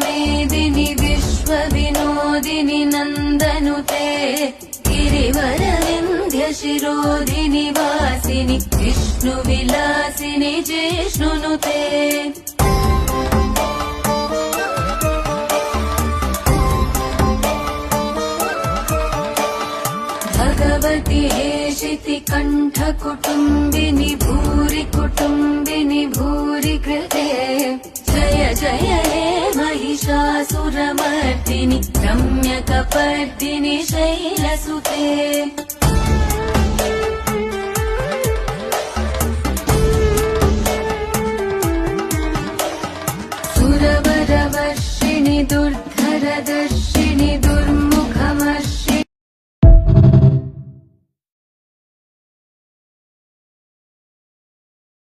मेदिनि विश्वविनोदिनि नन्दनुते गिरिवरविन्ध्य शिरोधिनि वासिनि विष्णुविलासिनि जिष्णुनुते भगवति हेशिति कण्ठ कुटुम्बिनि भूरि कुटुम्बिनि भूरि कृते जय जय हे महिषासुरमर्दिनि रम्यकपर्दिनि शैलसुते।